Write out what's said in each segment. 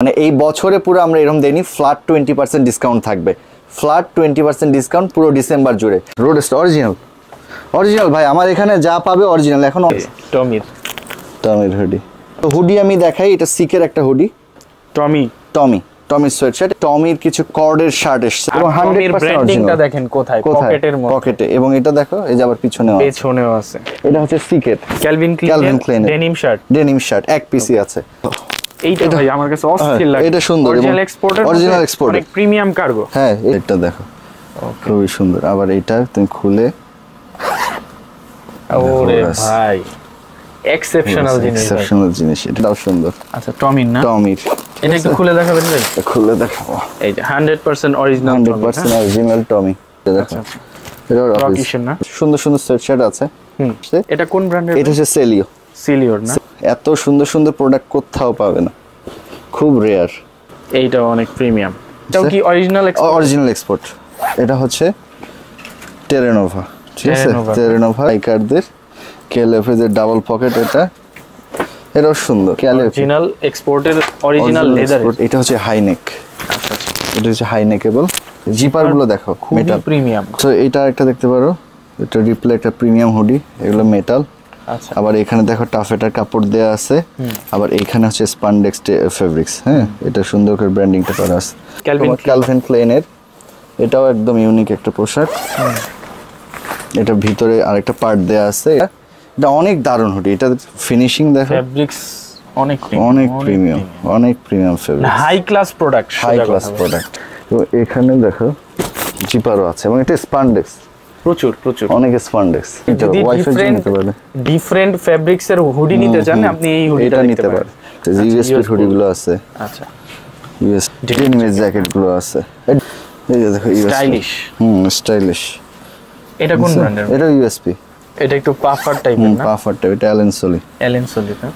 মানে এই বছরে পুরো আমরা এরকম দেইনি, ফ্ল্যাট 20% ডিসকাউন্ট থাকবে, ফ্ল্যাট 20% ডিসকাউন্ট পুরো ডিসেম্বর জুড়ে। রোডস্টার অরিজিনাল ভাই, আমার এখানে যা পাবে অরিজিনাল। এখন টমির হুডি, তো হুডি আমি দেখাই, এটা সিকের একটা হুডি, টমি সোয়েটশার্ট, টমির কিছু কর্ডের শার্ট এসেছে এবং 100% অরিজিনাল। দেখেন কোথায়, পকেটে, এবং এটা দেখো এই যে আবার পিছনেও আছে। এটা হচ্ছে সিকেট ক্যালভিন ক্লেন ডেনিম শার্ট, এক পিসি আছে। এইটা ভাই আমার কাছে অস্থির লাগে, এটা সুন্দর, অরিজিনাল এক্সপোর্ট, অনেক প্রিমিয়াম কার্গো। হ্যাঁ এটা দেখো খুবই সুন্দর। আবার এটা তুমি খুলে, ওরে ভাই এক্সেপশনাল জিনিস, এটাও সুন্দর। আচ্ছা টমির এটা একটু খুলে দেখাবেন ভাই? খুলে দেখাবো। এই যে 100% অরিজিনাল, 100% অরিজিনাল টমি। দেখো এটা রকিশন না, সুন্দর সোয়েটশার্ট আছে। এটা কোন ব্র্যান্ডের? এটা হচ্ছে সেলিওর না? এত সুন্দর প্রোডাক্ট কোথাও পাবে না, খুব রেয়ার। এইটা অনেক প্রিমিয়াম। এটাও কি অরিজিনাল এক্সপোর্ট? এটা হচ্ছে টেরেনোভা, ঠিক আছে, টেরেনোভা আইকারদের কেএলএফ এর ডাবল পকেট। এটাও সুন্দর, অরিজিনাল এক্সপোর্টের অরিজিনাল লেদার। এটা হচ্ছে হাইনেক, এটা হচ্ছে হাইনেকেবল। জিপার গুলো দেখো মেটাল, প্রিমিয়াম। তো এটা একটা দেখতে পারো, এটা রিপ্লে একটা প্রিমিয়াম হুডি, এগুলো মেটাল। আচ্ছা, আবার এখানে দেখো টাফেটার কাপড় দেয়া আছে, আবার এখানে হচ্ছে স্পান্ডেক্স ফেব্রিক্স। হ্যাঁ, এটা সুন্দর করে ব্র্যান্ডিংটা করা আছে ক্যালভিন ক্লেনের। এটাও একদম ইউনিক একটা পোশাক। এটা ভিতরে আরেকটা পার্ট দেয়া আছে। এটা অনেক দারুণ হুডি, এটা ফিনিশিং দেখো, ফেব্রিক্স অনেক premium fabric, high class product. তো এখানে দেখো জিপারও আছে এবং এটা স্পান্ডেক্স, প্রচুর অনেক স্পান্ডেক্স। এটা ওয়াইফাই নিতে পারে, ডিফারেন্ট ফেব্রিক্স এর হুডি নিতে চান আপনি এই হুডিটা নিতে পারেন। ইউএসপি হুডিগুলো আছে। আচ্ছা, ইউএস ডেনিম জ্যাকেটগুলো আছে। এই যে দেখো স্টাইলিশ। এটা কোন ব্র্যান্ডের? এটা ইউএসপি। এটা একটু পাফার টাইপের না? Puffer type. এটা অ্যালেন সলি না?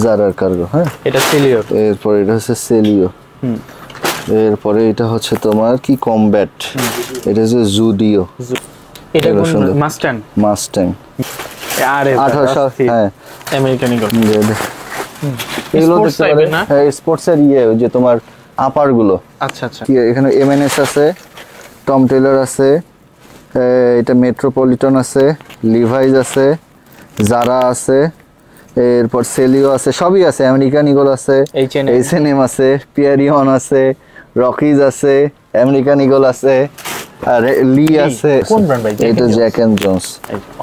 জারার কার্গো। হ্যাঁ, এটা সেলিওর। এরপর এটা হচ্ছে সেলিও। এরপরে এটা হচ্ছে তোমার কি কমব্যাট, এটা হচ্ছে জুডিও। এটা কোন? মাস্ট্যাং। আরে 1800। হ্যাঁ, আমেরিকান ইগল। এগুলো দেখতে পারেন না? হ্যাঁ, স্পোর্টস এর ওই যে তোমার আপার গুলো। আচ্ছা, এখানে এমএনএস আছে, টম টেলর আছে, এটা মেট্রোপলিটন আছে, লিভাইজ আছে, জারা আছে, এরপর সেলিও আছে, সবই আছে। আমেরিকান ইগল আছে, এইচএনএম আছে, পিয়ারিয়ন আছে, রকিজ আছে, আমেরিকান ইগল আছে, আর লি আছে। কোন ব্র্যান্ড ভাই? এটা Jack and Jones,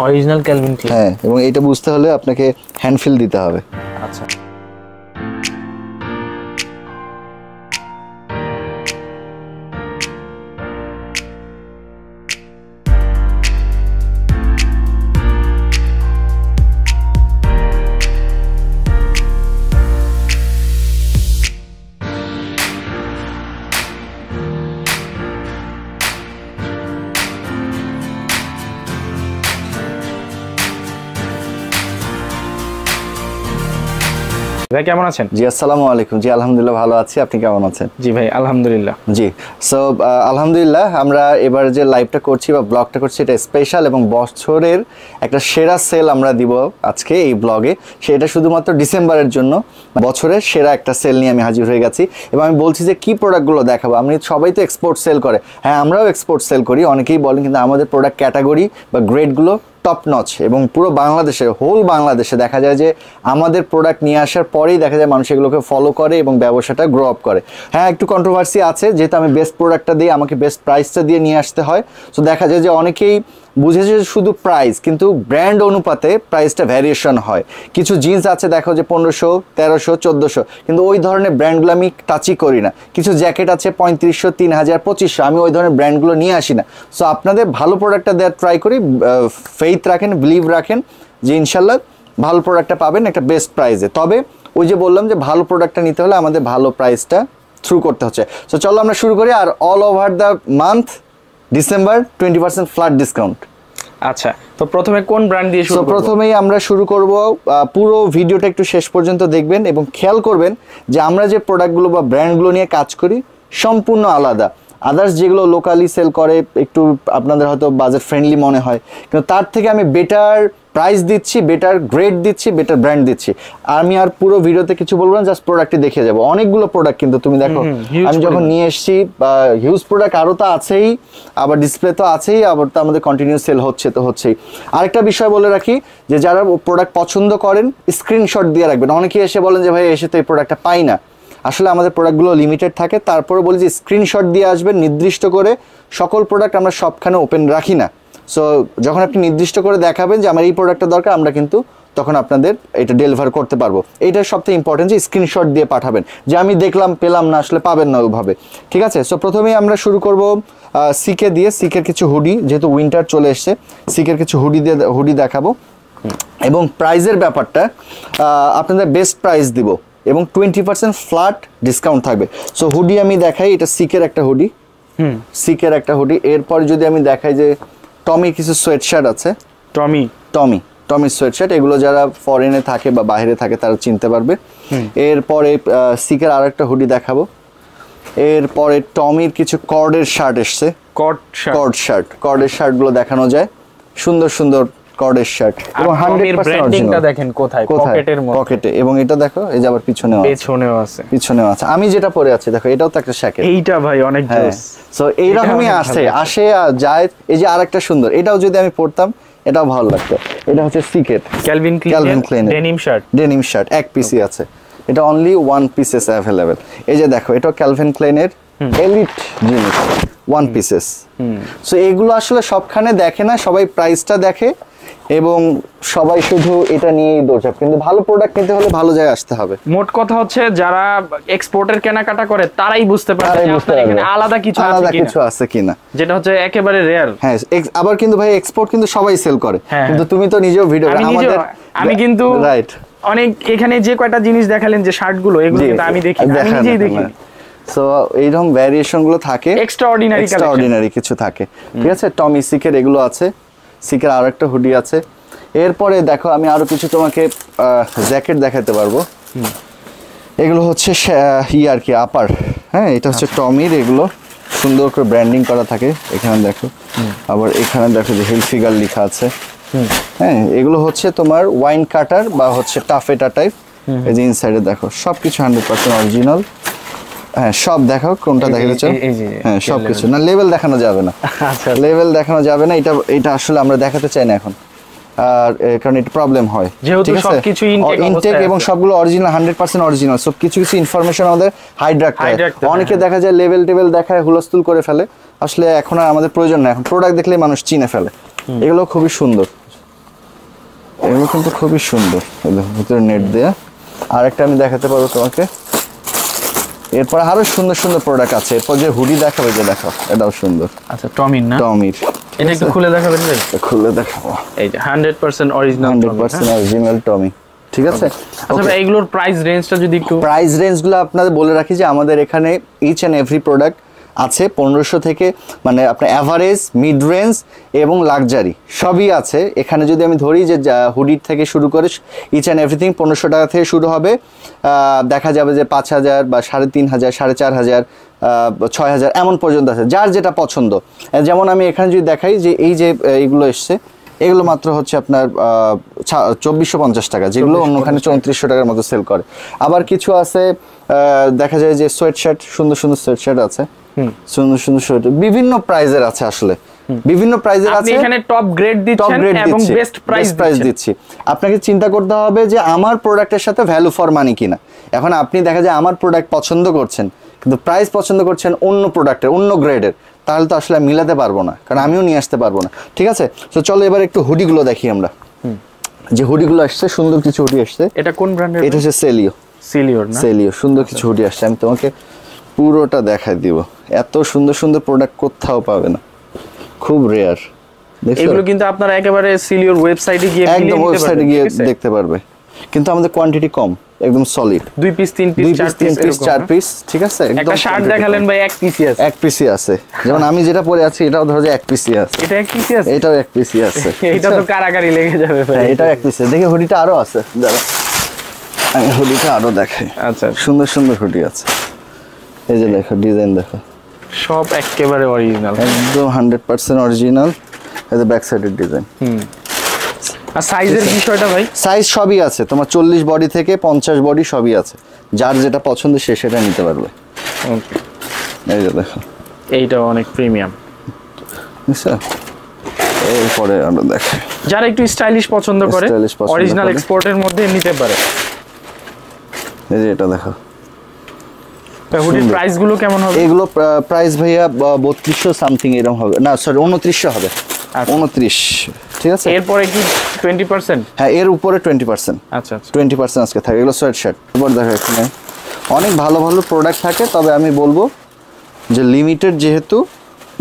original Calvin Klein. হ্যাঁ, এবং এটা বুঝতে হলে আপনাকে হ্যান্ডফিল দিতে হবে। আচ্ছা, ভাই কেমন আছেন? জি আসসালামু আলাইকুম। জি আলহামদুলিল্লাহ ভালো আছি, আপনি কেমন আছেন? জি ভাই আলহামদুলিল্লাহ। জি সো আলহামদুলিল্লাহ, আমরা এবার যে লাইভটা করছি বা ব্লগটা করছি এটা স্পেশাল এবং বছরের একটা সেরা সেল আমরা দিব আজকে এই ব্লগে। সেটা শুধুমাত্র ডিসেম্বরের জন্য, বছরের সেরা একটা সেল নিয়ে আমি হাজির হয়ে গেছি এবং আমি বলছি যে কি প্রোডাক্টগুলো দেখাবো। আমি সবাই তো এক্সপোর্ট সেল করে, হ্যাঁ আমরাও এক্সপোর্ট সেল করি, অনেকেই বলেন, কিন্তু আমাদের প্রোডাক্ট ক্যাটাগরি বা গ্রেডগুলো টপ নচ এবং পুরো বাংলাদেশে, হোল বাংলাদেশে দেখা যায় যে আমাদের প্রোডাক্ট নিয়ে আসার পরেই দেখা যায় মানুষ এগুলোকে ফলো করে এবং ব্যবসাটা গ্রো আপ করে। হ্যাঁ, একটু কন্ট্রোভার্সি আছে, যেহেতু আমি বেস্ট প্রোডাক্টটা দিই, আমাকে বেস্ট প্রাইসটা দিয়ে নিয়ে আসতে হয়। সো দেখা যায় যে অনেকেই বুঝেছে শুধু প্রাইস, কিন্তু ব্র্যান্ড অনুপাতে প্রাইসটা ভ্যারিয়েশন হয়। কিছু জিন্স আছে দেখো যে 1500, 1300, 1400, কিন্তু ওই ধরনের ব্র্যান্ডগুলো আমি টাচই করি না। কিছু জ্যাকেট আছে 3500, 3000, 2500, আমি ওই ধরনের ব্র্যান্ডগুলো নিয়ে আসি না। সো আপনাদের ভালো প্রোডাক্টটা দেওয়ার ট্রাই করি, ফেইথ রাখেন, বিলিভ রাখেন যে ইনশাল্লাহ ভালো প্রোডাক্টটা পাবেন একটা বেস্ট প্রাইসে। তবে ওই যে বললাম যে ভালো প্রোডাক্টটা নিতে হলে আমাদের ভালো প্রাইসটা থ্রু করতে হচ্ছে। সো চলো আমরা শুরু করি। আর all over the month December 20% flat discount. আচ্ছা, তো প্রথমে কোন ব্র্যান্ড দিয়ে শুরু করব? প্রথমেই আমরা শুরু করব, পুরো ভিডিওটা একটু শেষ পর্যন্ত দেখবেন এবং খেয়াল করবেন যে আমরা যে প্রোডাক্টগুলো বা ব্র্যান্ডগুলো নিয়ে কাজ করি সম্পূর্ণ আলাদা। আদার্স যেগুলো লোকালি সেল করে একটু আপনাদের হয়তো বাজেট ফ্রেন্ডলি মনে হয়, কিন্তু তার থেকে আমি বেটার প্রাইস দিচ্ছি, বেটার গ্রেড দিচ্ছি, বেটার ব্র্যান্ড দিচ্ছি। আমি আর পুরো ভিডিওতে কিছু বলবো না, জাস্ট প্রোডাক্টটি দেখে যাবো। অনেকগুলো প্রোডাক্ট কিন্তু তুমি দেখো আমি যখন নিয়ে এসেছি, হিউজ প্রোডাক্ট আরও তো আছেই, আবার ডিসপ্লে তো আছেই, আবার তো আমাদের কন্টিনিউ সেল হচ্ছে তো হচ্ছেই। আরেকটা বিষয় বলে রাখি যে যারা প্রোডাক্ট পছন্দ করেন স্ক্রিনশট দিয়ে রাখবেন। অনেকেই এসে বলেন যে ভাই এসে তো এই প্রোডাক্টটা পাই না। আসলে আমাদের প্রোডাক্টগুলো লিমিটেড থাকে, তারপরে বলি যে স্ক্রিনশট দিয়ে আসবেন নির্দিষ্ট করে। সকল প্রোডাক্ট আমরা সবখানে ওপেন রাখি না। সো যখন আপনি নির্দিষ্ট করে দেখাবেন যে আমার এই প্রোডাক্টটা দরকার, আমরা কিন্তু তখন আপনাদের এটা ডেলিভার করতে পারবো। এইটা সবথেকে ইম্পর্টেন্ট যে স্ক্রিনশট দিয়ে পাঠাবেন, যে আমি দেখলাম পেলাম না, আসলে পাবেন না ওইভাবে। ঠিক আছে, সো প্রথমেই আমরা শুরু করব সিকে দিয়ে। সিকের কিছু হুডি, যেহেতু উইন্টার চলে এসছে, সিকের কিছু হুডি দেখাবো। এবং প্রাইজের ব্যাপারটা আপনাদের বেস্ট প্রাইস দিব এবং 20% ফ্ল্যাট ডিসকাউন্ট থাকবে। সো হুডি আমি দেখাই, এটা সিকের একটা হুডি, সিকের একটা হুডি। এরপর যদি আমি দেখাই যে টমি কিছু সোয়েটশার্ট আছে, টমি সোয়েটশার্ট, এগুলো যারা ফরেনে থাকে বা বাইরে থাকে তারা চিনতে পারবে। এরপরে সিকের আর একটা হুডি দেখাবো। এরপরে টমির কিছু কর্ডের শার্ট এসছে, কর্ডের শার্টগুলো দেখানো যায়, সুন্দর সুন্দর কর্ডের শার্ট এবং 100% ব্র্যান্ডিংটা দেখেন কোথায়, পকেটে। এবং এটা দেখো এই যে আবার পিছনেও আছে। আমি যেটা পরে আছি দেখো, এটাও তো একটা শ্যাকেট। এইটা ভাই অনেক জোস। সো এইরকমই আসে আর যায়। এই যে আরেকটা সুন্দর, এটাও যদি আমি পরতাম এটাও ভালো লাগতো। এটা হচ্ছে সিকেট ক্যালভিন ক্লাইন ডেনিম শার্ট এক পিসি আছে। এটা অনলি 1 পিসেস অ্যাভেলেবেল। এই যে দেখো, এটা ক্যালভিন ক্লাইনের এলিট জিনিস, 1 পিসেস। সো এগুলো আসলে সবখানে দেখে না, সবাই প্রাইসটা দেখে এবং সবাই শুধু এটা নিয়েই দৌড়ায়। কিন্তু ভালো প্রোডাক্ট নিতে হলে ভালো জায়গায় আসতে হবে। মোট কথা হচ্ছে যারা এক্সপোর্টের কেনাকাটা করে তারাই বুঝতে পারে যে আপনার এখানে আলাদা কিছু আছে কিনা, যেটা হচ্ছে একেবারে রেয়ার। হ্যাঁ, আবার কিন্তু ভাই এক্সপোর্ট কিন্তু সবাই সেল করে, কিন্তু তুমি তো নিজেও ভিডিও আমি কিন্তু রাইট অনেক এখানে যে কয়টা জিনিস দেখালেন যে শার্টগুলো, এগুলো কিন্তু আমি দেখি, আমি নিজেই দেখি। সো এইরকম ভ্যারিয়েশন গুলো থাকে, এক্সট্রাঅর্ডিনারি কিছু থাকে। ঠিক আছে, টমি সিকের এগুলো আছে, সিকের আর একটা হুডি আছে। এরপরে দেখো আমি আরো কিছু তোমাকে জ্যাকেট দেখাতে পারবো। এগুলো হচ্ছে আর কি আপার, হ্যাঁ এটা হচ্ছে টমির, এগুলো সুন্দর করে ব্র্যান্ডিং করা থাকে। এখানে দেখো, আবার এখানে দেখো যে হেল ফিগার লেখা আছে। হ্যাঁ, এগুলো হচ্ছে তোমার ওয়াইন কাটার বা হচ্ছে টাফেটা টাইপ। এই যে ইনসাইডে দেখো সবকিছু 100% অরিজিনাল। হ্যাঁ, সব দেখো কোনটা দেখাচ্ছ। হ্যাঁ, সবকিছু না, লেভেল দেখানো যাবে না। আচ্ছা, লেভেল দেখানো যাবে না, এটা আসলে আমরা দেখাতে চাই না এখন, আর কারণ এটা প্রবলেম হয়। যেহেতু সবকিছু ইনটেক এবং সবগুলো অরিজিনাল, 100% অরিজিনাল। সব কিছু ইনফরমেশন আমাদের হাইড রাখতে হয়। অনেকে দেখা যায় লেভেল দেখায় হুলস্থুল করে ফেলে, আসলে এখন আর আমাদের প্রয়োজন না। এখন প্রোডাক্ট দেখলে মানুষ চিনে ফেলে। এগুলো খুবই সুন্দর, এগুলো কিন্তু খুবই সুন্দর। ভিতরে নেট দেয়া। আর একটা আমি দেখাতে পারবো তোমাকে। এরপর আরো সুন্দর সুন্দর প্রোডাক্ট আছে। এরপর যে হুডি দেখাবে, যে দেখো এটাও সুন্দর। আচ্ছা, টমির না? টমির। এটা একটু খুলে দেখাবেন ভাই? খুলে দেখাবো। এই যে 100% অরিজিনাল 100% অরিজিনাল টমি। ঠিক আছে। আচ্ছা ভাই, এগুলোর প্রাইস রেঞ্জটা যদি একটু প্রাইস রেঞ্জগুলো আপনাদের বলে রাখি যে আমাদের এখানে ইচ এন্ড এভরি প্রোডাক্ট আছে 1500 থেকে, মানে আপনার অ্যাভারেজ, মিড রেঞ্জ এবং লাক্সারি সবই আছে এখানে। যদি আমি ধরি যে হুডির থেকে শুরু করে ইচ অ্যান্ড এভরিথিং 1500 টাকা থেকে শুরু হবে। দেখা যাবে যে 5000 বা 3500, 4500, 6000 এমন পর্যন্ত আছে, যার যেটা পছন্দ। যেমন আমি এখানে যদি দেখাই যে এই যে এইগুলো এসছে, এগুলো মাত্র হচ্ছে আপনার 2450 টাকা, যেগুলো অন্যখানে 3400 টাকার মতো সেল করে। আবার কিছু আছে দেখা যায় যে সোয়েটশার্ট, সুন্দর সুন্দর সোয়েটশার্ট আছে, সুন্দর সুন্দর সোয়েটার বিভিন্ন প্রাইজের আছে। আসলে বিভিন্ন প্রাইজের আছে। আপনি এখানে টপ গ্রেড দিচ্ছেন এবং বেস্ট প্রাইস দিচ্ছি। আপনাকে চিন্তা করতে হবে যে আমার প্রোডাক্টের সাথে ভ্যালু ফর মানি কিনা। এখন আপনি দেখা যায় আমার প্রোডাক্ট পছন্দ করছেন, কিন্তু প্রাইস পছন্দ করছেন অন্য প্রোডাক্টের, অন্য গ্রেডের, তাহলে তো আসলে মিলাতে পারবো না, কারণ আমিও নিয়ে আসতে পারবো না। ঠিক আছে, তো চলো এবার একটু হুডিগুলো দেখি আমরা। যে হুডিগুলো আসছে, সুন্দর কিছু হুডি আসছে। এটা কোন ব্র্যান্ডের? এটা হচ্ছে সেলিওর না? সেলিও, সুন্দর কিছু হুডি আসছে। আমি তোমাকে পুরোটা দেখাই দিব। এত সুন্দর সুন্দর প্রোডাক্ট কোথাও পাবে না, খুব রেয়ার। এগুলো কিন্তু আপনারা একেবারে সিলিওর ওয়েবসাইটে গিয়ে একদম ওয়েবসাইটে গিয়ে দেখতে পারবে, কিন্তু আমাদের কোয়ান্টিটি কম, একদম সলিড। 2 piece 3 piece 4 piece. ঠিক আছে, একটা শার্ট দেখালেন ভাই, এক পিসই আছে। এক পিসই আছে। যেমন আমি যেটা পরে আছি, এটাও ধরো যে এক পিসই আছে। এটা এক পিসই আছে, এটাও এক পিসই আছে। এটা তো কারাগারি লেগে যাবে ভাই। এটাও এক পিসই। দেখি হুডিটা আরো আছে, দাঁড়া আমি হুডিটা আরো দেখাই। আচ্ছা, সুন্দর সুন্দর হুডি আছে। এই যে দেখো, ডিজাইন দেখো, সব একেবারে অরিজিনাল, একদম 100% অরিজিনাল। এই যে ব্যাক সাইডের ডিজাইন। আর সাইজের বিষয়টা ভাই? সাইজ সবই আছে তোমার, 40 বডি থেকে 50 বডি সবই আছে, যার যেটা পছন্দ সে সেটা নিতে পারবে। ওকে, এই যে দেখো এইটা অনেক প্রিমিয়াম। বুঝছো? এরপরে আমরা দেখো যারা একটু স্টাইলিশ পছন্দ করে, অরিজিনাল এক্সপোর্টের মধ্যে নিতে পারে। এই যে এটা দেখো। হুডির প্রাইস গুলো কেমন হবে? এগুলো প্রাইস ভাইয়া 3200 সামথিং এরকম হবে, না সরি 2900 হবে। 29, ঠিক আছে। এরপরে কি 20%? হ্যাঁ, এর উপরে 20%। আচ্ছা আচ্ছা, 20% আজকে থাকে। এগুলো সোয়েট শার্ট। এরপর দেখো এখানে অনেক ভালো ভালো প্রোডাক্ট থাকে, তবে আমি বলবো যে লিমিটেড যেহেতু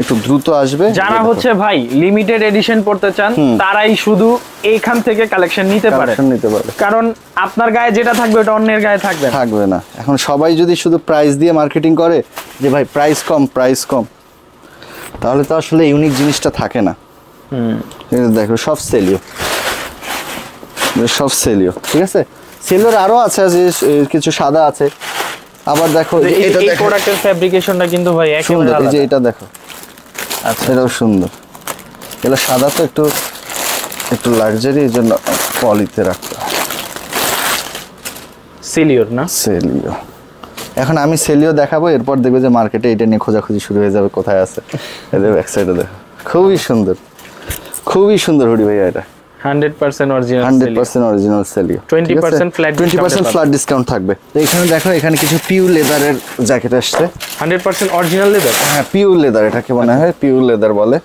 একটু দ্রুত আসবে। যারা হচ্ছে ভাই লিমিটেড এডিশন পড়তে চান তারাই শুধু এইখান থেকে কালেকশন নিতে পারে, কারণ আপনার গায়ে যেটা থাকবে ওটা অন্যের গায়ে থাকবে না। এখন সবাই যদি শুধু প্রাইস দিয়ে মার্কেটিং করে যে ভাই প্রাইস কম, তাহলে তো আসলে ইউনিক জিনিসটা থাকে না। দেখো সব সেলিও, ঠিক আছে। সেলিওর আরো আছে, যে কিছু সাদা আছে। আবার দেখো এই প্রোডাক্টের ফ্যাব্রিকেশনটা কিন্তু ভাই একেবারে আলাদা। এই যে এটা দেখো, আচ্ছা এটাও সুন্দর। এগুলো সাদা তো একটু লাক্সারি, এর জন্য পলিতে রাখতে হয়। সেলিওর না? সেলিও। এখন আমি সেলিও দেখাবো, এরপর দেখবে যে মার্কেটে এটা নিয়ে খোঁজাখুঁজি শুরু হয়ে যাবে কোথায় আছে। এদের ব্যাক সাইডে দেখো, খুবই সুন্দর হুডি ভাইয়া। এটা 100% অরিজিনাল, 100% অরিজিনাল সেলিও। 20% ফ্ল্যাট ডিসকাউন্ট থাকবে। এখানে দেখো, এখানে কিছু পিওর লেদারের জ্যাকেট আসছে। 100% অরিজিনাল লেদার? হ্যাঁ, পিওর লেদার, এটাকে মনে হয় পিওর লেদার বলে।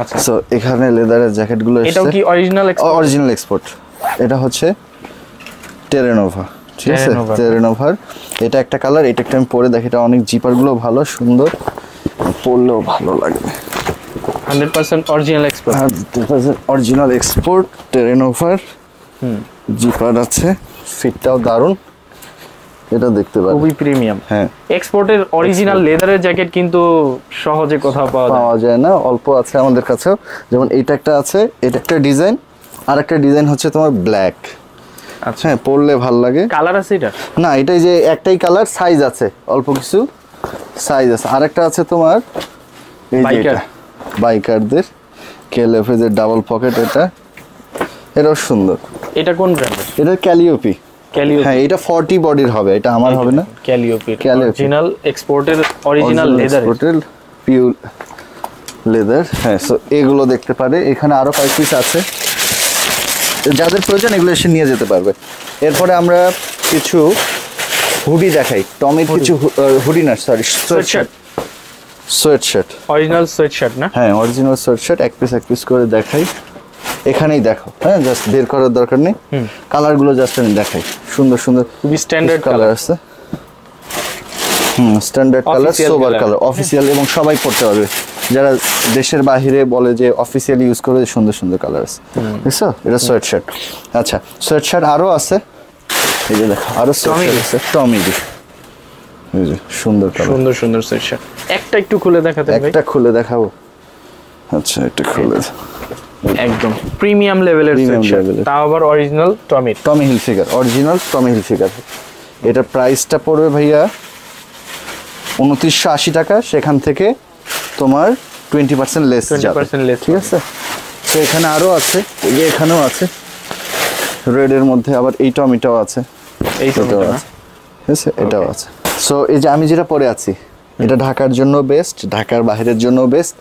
আচ্ছা, সো এখানে লেদারের জ্যাকেটগুলো আসছে। এটাও কি অরিজিনাল এক্সপোর্ট? এটা হচ্ছে টেরেনোভা, ঠিক আছে। টেরেনোভার এটা একটা কালার, এটা একটা আমি পরে দেখি। এটা অনেক জিপারগুলো ভালো, সুন্দর, পরলেও ভালো লাগবে। 100% অরিজিনাল এক্সপোর্ট। 100% অরিজিনাল এক্সপোর্ট টেরেনোভার। জিপার আছে, ফিটটাও দারুণ। এটা দেখতে পারেন, খুবই প্রিমিয়াম। হ্যাঁ, এক্সপোর্টের অরিজিনাল লেদারের জ্যাকেট কিন্তু সহজে কোথাও পাওয়া যায় না, অল্প আছে আমাদের কাছেও। যেমন এটা একটা আছে, এটা একটা ডিজাইন, আর একটা ডিজাইন হচ্ছে তোমার ব্ল্যাক। আচ্ছা, হ্যাঁ, পরলে ভালো লাগে। কালার আছে এটা? না, এটাই যে একটাই কালার, সাইজ আছে অল্প কিছু সাইজ আছে। আরেকটা আছে তোমার এই যে এটা বাইকারদের কেএলএফ এর ডাবল পকেট, এটাও সুন্দর। এটা কোন ব্র্যান্ডের? এটা ক্যালিওপি। হ্যাঁ, এটা 40 বডির হবে, এটা আমার হবে না। ক্যালিওপি অরিজিনাল এক্সপোর্টের অরিজিনাল লেদার, পিওর লেদার। হ্যাঁ, সো এগুলো দেখতে পারে। এখানে আরো কয়েক পিস আছে, যাদের প্রয়োজন এগুলো এসে নিয়ে যেতে পারবে। এরপরে আমরা কিছু হুডি দেখাই। টমির কিছু হুডি না, সরি, সোয়েটশার্ট। অরিজিনাল সোয়েটশার্ট না? হ্যাঁ, অরিজিনাল সোয়েটশার্ট। এক পিস করে দেখাই। এখানেই দেখো, হ্যাঁ, জাস্ট বের করার দরকার নেই। কালারগুলো জাস্ট আমি দেখাই। সুন্দর খুবই স্ট্যান্ডার্ড কালার আছে। Standard colour, sober colour, official, এবং সবাই পড়তে পারবে। যারা দেশের বাইরে বলে যে অফিসিয়ালি ইউজ করবে, সুন্দর কালার আছে। বুঝছো? এটা সোয়েটশার্ট। আচ্ছা, সোয়েটশার্ট আরো আছে। এই যে দেখো, আরো সোয়েটশার্ট আছে টমির। এই যে সুন্দর কালার, সুন্দর সোয়েটশার্ট। একটা একটু খুলে দেখাতে ভাই? একটা খুলে দেখাবো। আচ্ছা, এটা খুলে একদম প্রিমিয়াম লেভেলের সোয়েটশার্ট, তাও আবার অরিজিনাল টমি হিলফিগার, অরিজিনাল টমি হিলফিগার। এটা প্রাইসটা পড়বে ভাইয়া 2980 টাকা। সেখান থেকে তোমার 20% লেস, ঠিক আছে। তো এখানে আরো আছে, এই যে এখানেও আছে রেড এর মধ্যে, আবার এই টমিটাও আছে, এইটাও আছে, ঠিক আছে, এটাও আছে। সো এই যে আমি যেটা পরে আছি, এটা ঢাকার জন্য বেস্ট, ঢাকার বাইরের জন্য বেস্ট।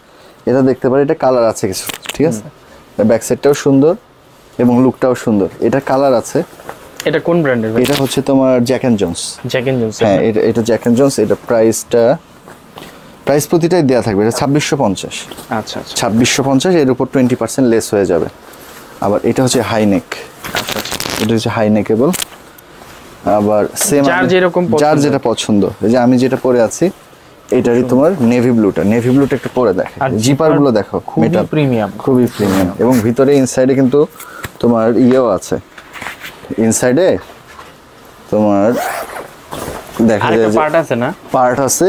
এটা দেখতে পারি, এটা কালার আছে কিছু, ঠিক আছে। ব্যাক সাইডটাও সুন্দর এবং লুকটাও সুন্দর। এটা কালার আছে। এটা কোন ব্র্যান্ডের? এটা হচ্ছে তোমার জ্যাক এন্ড জোন্স। হ্যাঁ, এটা জ্যাক এন্ড জোন্স। এটা প্রাইস প্রতিটাই দেওয়া থাকবে। এটা 2650। আচ্ছা, 2650, এর উপর 20% লেস হয়ে যাবে। আবার এটা হচ্ছে হাইনেক। আচ্ছা, এটা হচ্ছে হাইনেকেবল। আবার সেম যার যেটা পছন্দ। এই যে আমি যেটা পরে আছি, এটারই তোমার নেভি ব্লুটা একটু পরে দেখো। জিপার গুলো দেখো, খুবই প্রিমিয়াম এবং ভিতরে ইনসাইডে কিন্তু তোমার ইয়েও আছে। ইনসাইডে তোমার দেখা যায় যে পার্ট আছে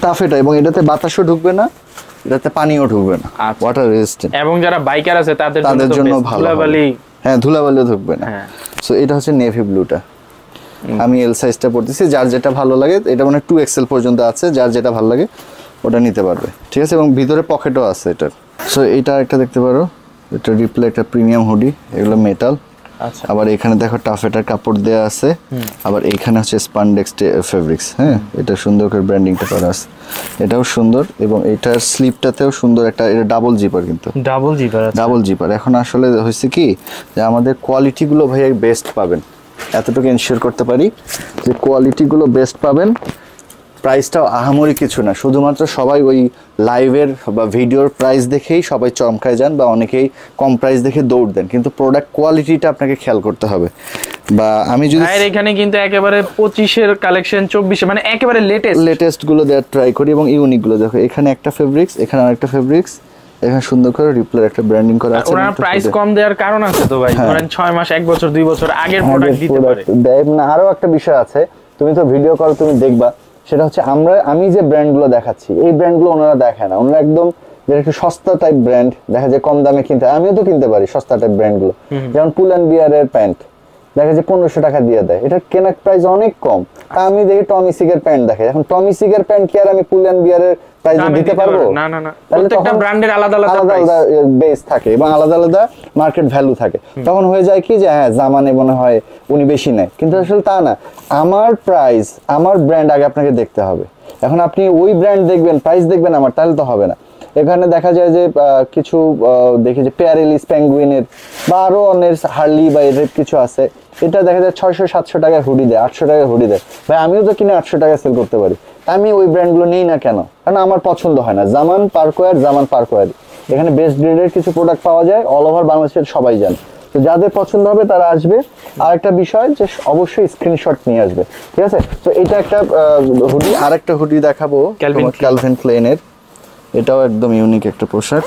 টাফেটা, এবং এটাতে বাতাসও ঢুকবে না, এটাতে পানিও ঢুকবে না, ওয়াটার রেজিস্ট্যান্ট। এবং যারা বাইকার আছে তাদের জন্য ভালো, হ্যাঁ, ধুলাবালিও ঢুকবে না। সো এটা হচ্ছে নেভি ব্লুটা। আমি এল সাইজটা পড়তেছি, যার যেটা ভালো লাগে। এটা মানে 2XL পর্যন্ত আছে, যার যেটা ভালো লাগে ওটা নিতে পারবে, ঠিক আছে। এবং ভিতরে পকেটও আছে এটার। সো এটা একটা দেখতে পারো, এটা রিপ্লে একটা প্রিমিয়াম হুডি, এগুলো মেটাল। আচ্ছা, আবার এখানে দেখো টাফেটার কাপড় দেওয়া আছে, আবার এইখানে হচ্ছে স্পান্ডেক্স ফেব্রিক্স, হ্যাঁ এটা সুন্দর করে ব্র্যান্ডিংটা করা আছে, এটাও সুন্দর। এবং এটার স্লিপটাতেও সুন্দর একটা, এটা ডাবল জিপার, কিন্তু ডাবল জিপার। এখন আসলে হয়েছে কি যে আমাদের কোয়ালিটিগুলো ভাইয়া বেস্ট পাবেন, এতটুকু এনশিওর করতে পারি যে কোয়ালিটিগুলো বেস্ট পাবেন। প্রাইসটাও আহামরি কিছু না, শুধুমাত্র সবাই ওই লাইভের বা ভিডিওর প্রাইস দেখেই সবাই চমকায় যান বা অনেকেই কম প্রাইস দেখে দৌড় দেন, কিন্তু প্রোডাক্ট কোয়ালিটিটা আপনাকে খেয়াল করতে হবে। বা আমি যদি এখানে কিন্তু একেবারে 25-এর কালেকশন 24-এ মানে একেবারে লেটেস্ট গুলো দেওয়ার ট্রাই করি এবং ইউনিক গুলো দেখো, এখানে একটা ফেব্রিক্স, এখানে আরেকটা ফেব্রিক্স, এখানে সুন্দর করে রিপ্লের একটা ব্র্যান্ডিং করা আছে। ওনার প্রাইস কম দেওয়ার কারণ আছে তো ভাই, ধরেন 6 মাস 1 বছর 2 বছর আগের প্রোডাক্ট দিতে পারে দেয় না। আরো একটা বিষয় আছে, তুমি তো ভিডিও করো, তুমি দেখবা, সেটা হচ্ছে আমি যে ব্র্যান্ডগুলো দেখাচ্ছি এই ব্র্যান্ডগুলো ওনারা দেখায় না। ওনারা একদম যেটা একটু সস্তা টাইপ ব্র্যান্ড দেখা যায়, কম দামে কিনতে, আমিও তো কিনতে পারি সস্তা টাইপ ব্র্যান্ডগুলো, যেমন পুল অ্যান্ড বিয়ারের প্যান্ট দেখা যায় 1500 টাকা দিয়ে দেয়, এটার কেনার প্রাইস অনেক কম। আমি দেখি টমি সিগের প্যান্ট দেখে, এখন টমি সিগের প্যান্ট কি আর আমি পুল অ্যান্ড বিয়ারের প্রাইসে দিতে পারবো? না না না, প্রত্যেকটা ব্র্যান্ডের আলাদা আলাদা বেস থাকে এবং আলাদা আলাদা মার্কেট ভ্যালু থাকে। তখন হয়ে যায় কি যে হ্যাঁ জামানে মনে হয় উনি বেশি নেয়, কিন্তু আসলে তা না। আমার প্রাইস, আমার ব্র্যান্ড আগে আপনাকে দেখতে হবে। এখন আপনি ওই ব্র্যান্ড দেখবেন, প্রাইস দেখবেন আমার, তাহলে তো হবে না। এখানে দেখা যায় যে কিছু দেখি যে প্যারেলিস পেঙ্গুইনের বা আরো অনেক হার্লি বা এর কিছু আছে, এটা দেখা যায় 600-700 টাকায় হুডি দেয়, 800 টাকায় হুডি দেয়। ভাই আমিও তো কিনে 800 টাকায় সেল করতে পারি, আমি ওই ব্র্যান্ডগুলো নিই না কেন? কারণ আমার পছন্দ হয় না। জামান পার্কওয়্যার এখানে বেস্ট গ্রেডের কিছু প্রোডাক্ট পাওয়া যায়, অল ওভার বাংলাদেশের সবাই জানে। তো যাদের পছন্দ হবে তারা আসবে। আর একটা বিষয় যে অবশ্যই স্ক্রিনশট নিয়ে আসবে, ঠিক আছে। তো এটা একটা হুডি, আরেকটা হুডি দেখাবো ক্যালভিন ক্লেনের, এটাও একদম ইউনিক একটা পোশাক।